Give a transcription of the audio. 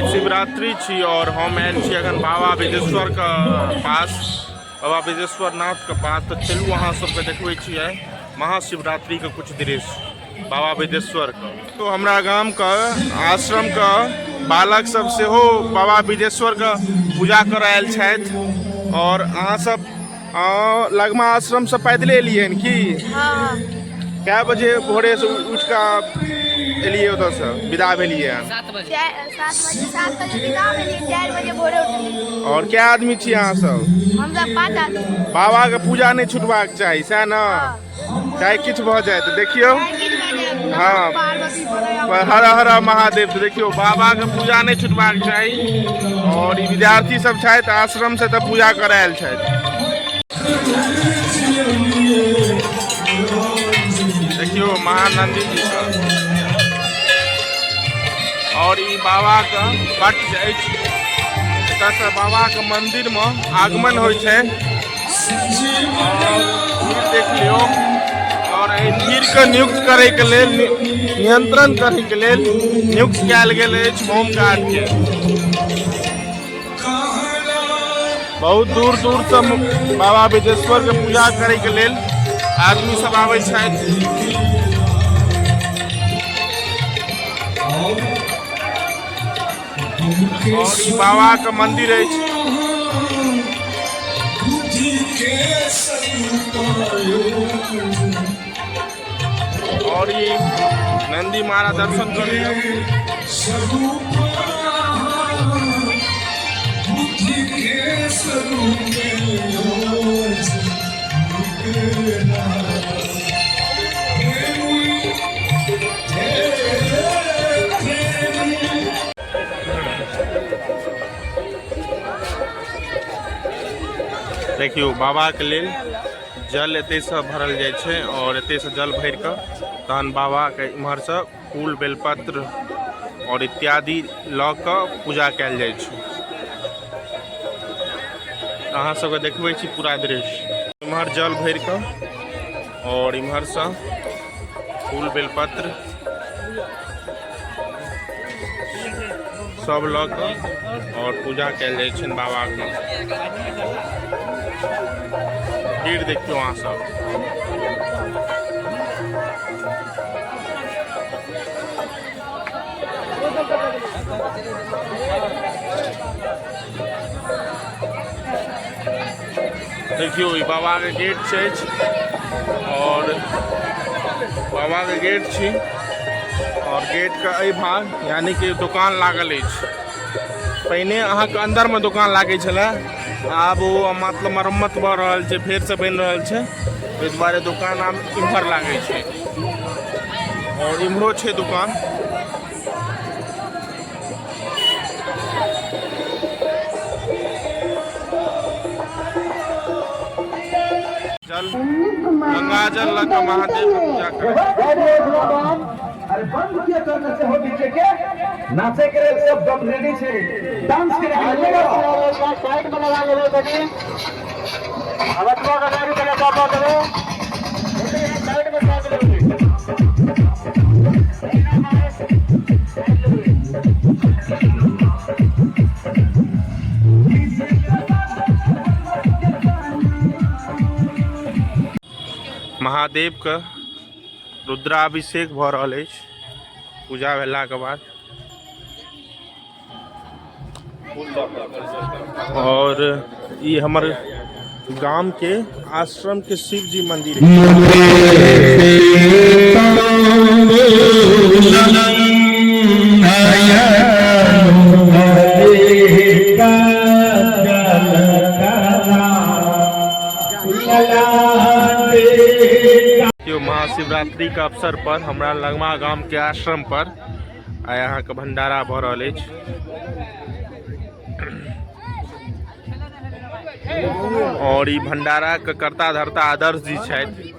शिवरात्रि छी और हम आयल छी अखन बाबा बिदेश्वर के पास, बाबा बिदेश्वर नाथ के पास। तो चलू अहाँ सबके देखबै छियै महाशिवरात्रि के कुछ दृश्य बाबा बिदेश्वर के। तो हमरा गाम के आश्रम के बालक सब सेहो बाबा बिदेश्वर के पूजा करऽ आयल छथि। और अहाँ सब लगमा आश्रम से पैदले एलियै की? क्या बजे भोरे से उठ कऽ एलियै ओतऽ से विदा भेलियै? 7 बजे विदा भेलियै, 4 बजे भोरे उठलियै। और क्या आदमी छी अहाँ सब? हम सब 5 आदमी। बाबा के पूजा नहीं छूटबाक चाही, सएह ने? चाहे किछु भऽ जाए तऽ देखियौ, हाँ, हर हर महादेव। तो देखियो बाबा के पूजा नहीं छूटबाक चाही। और विद्यार्थी सब छथि आश्रम से तऽ पूजा करऽ आयल छथि। देखियो महानंदी जी का और ई बाबा का बट अछि। एतऽ से बाबा के मंदिर में आगमन होइ छै और भीड़ देख लियो। और एहि भीड़ के नियुक्त करे के लेल, नियंत्रण करे के लेल नियुक्त कयल गेल अछि होमगार्ड के। बहुत दूर दूर से बाबा बिदेश्वर के पूजा करे के लेल आदमी सब आबै छथि। और ई बाबा के मंदिर अछि। और ये नंदी महाराज दर्शन कर लियो। देखियो बाबा के लेल जल एते से भरल जाय छै और एते से जल भर के तहन बाबा के इम्हर से फूल बेलपत्र और इत्यादि ल के पूजा कैल जाय छै। अहाँ सबके देखबै छी पूरा दृश्य। इम्हर जल भर के और इम्हर से फूल बेलपत्र सब ल के और पूजा कैल जाय छै बाबा के। भीड़ देखियो अहाँ सब। देखियो ई बाबा के गेट छै और बाबा के गेट छी और गेट के एहि भाग यानी कि दुकान लागल अछि। पहिने अहाँ के अंदर में दुकान लागे छले, आब वो मतलब मरम्मत भऽ रहल छै, फेर से बनि रहल छै, एहि दुआरे दुकान आब इम्हर लागे छै और इम्हरो छै दुकान। जल गंगा जल लग महादेव के पूजा कर। अरे बंद किया करने से हो पीछे के नाचे के लिए सब दम रेडी छे, डांस के लिए साइड में लगा ले बेटी। अवतवा का गाड़ी चला पापा करो साइड में साइड में। महादेव का रुद्राभिषेक भऽ रहल अछि पूजा भेला के बाद। और ये हमर गांव के आश्रम के शिव जी मंदिर महाशिवरात्रि के अवसर पर हमरा लगमा गांव के आश्रम पर आइ अहाँ के भंडारा भऽ रहल अछि। और ई भंडारा के कर्ता धर्ता आदर्श जी छथि।